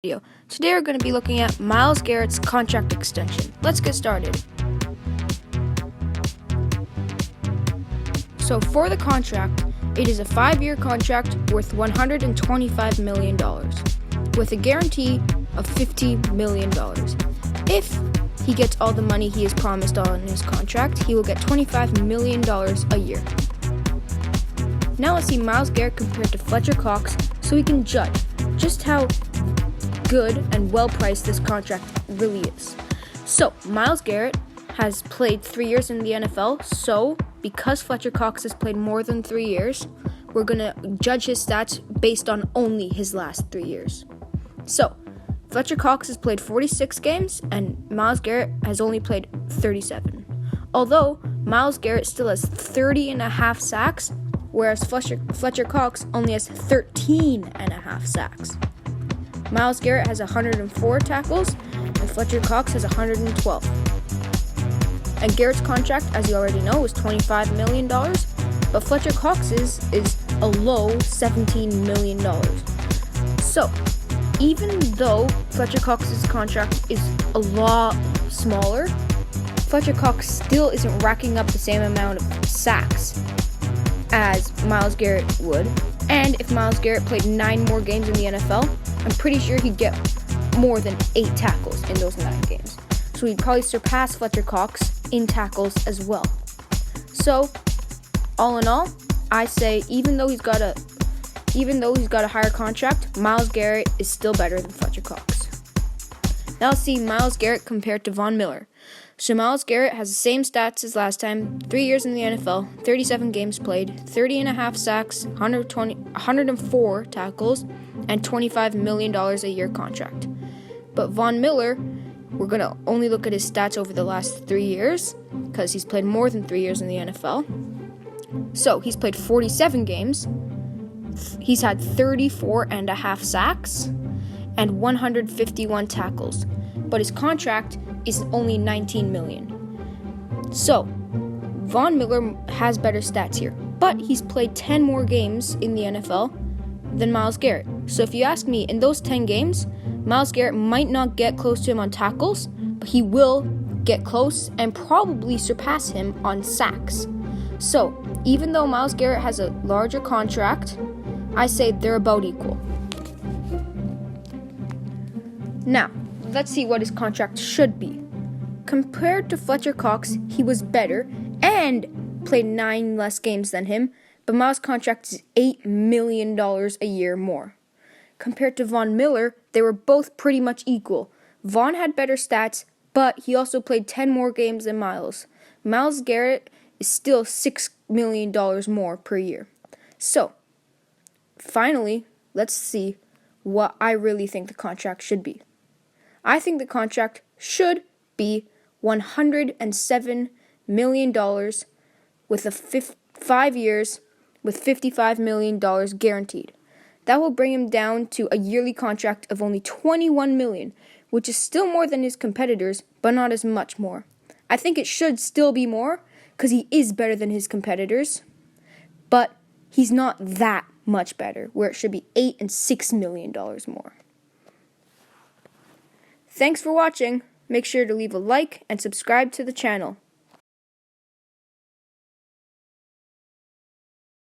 video. Today we're going to be looking at Myles Garrett's contract extension. Let's get started. So for the contract, it is a 5-year contract worth $125 million with a guarantee of $50 million. If he gets all the money he is promised on his contract, he will get $25 million a year. Now let's see Myles Garrett compared to Fletcher Cox so we can judge just how good and well-priced this contract really is. So, Myles Garrett has played 3 years in the NFL, so because Fletcher Cox has played more than 3 years, we're going to judge his stats based on only his last 3 years. So, Fletcher Cox has played 46 games, and Myles Garrett has only played 37. Although, Myles Garrett still has 30.5 sacks, whereas Fletcher Cox only has 13.5 sacks. Myles Garrett has 104 tackles, and Fletcher Cox has 112. And Garrett's contract, as you already know, is $25 million, but Fletcher Cox's is a low $17 million. So, even though Fletcher Cox's contract is a lot smaller, Fletcher Cox still isn't racking up the same amount of sacks as Myles Garrett would. And if Myles Garrett played 9 more games in the NFL, I'm pretty sure he'd get more than 8 tackles in those 9 games. So he'd probably surpass Fletcher Cox in tackles as well. So, all in all, I say even though he's got a higher contract, Myles Garrett is still better than Fletcher Cox. Now let's see Myles Garrett compared to Von Miller. So Myles Garrett has the same stats as last time, 3 years in the NFL, 37 games played, 30.5 sacks, 104 tackles, and $25 million a year contract. But Von Miller, we're going to only look at his stats over the last 3 years, because he's played more than 3 years in the NFL. So he's played 47 games, he's had 34.5 sacks, and 151 tackles. But his contract is only $19 million. So, Von Miller has better stats here, but he's played 10 more games in the NFL than Myles Garrett. So if you ask me, in those 10 games, Myles Garrett might not get close to him on tackles, but he will get close and probably surpass him on sacks. So, even though Myles Garrett has a larger contract, I say they're about equal. Now, let's see what his contract should be. Compared to Fletcher Cox, he was better and played 9 less games than him, but Myles' contract is $8 million a year more. Compared to Von Miller, they were both pretty much equal. Von had better stats, but he also played 10 more games than Myles. Myles Garrett is still $6 million more per year. So, finally, let's see what I really think the contract should be. I think the contract should be $107 million with 5 years with $55 million guaranteed. That will bring him down to a yearly contract of only $21 million, which is still more than his competitors, but not as much more. I think it should still be more because he is better than his competitors, but he's not that much better, where it should be $8 and $6 million more. Thanks for watching. Make sure to leave a like and subscribe to the channel.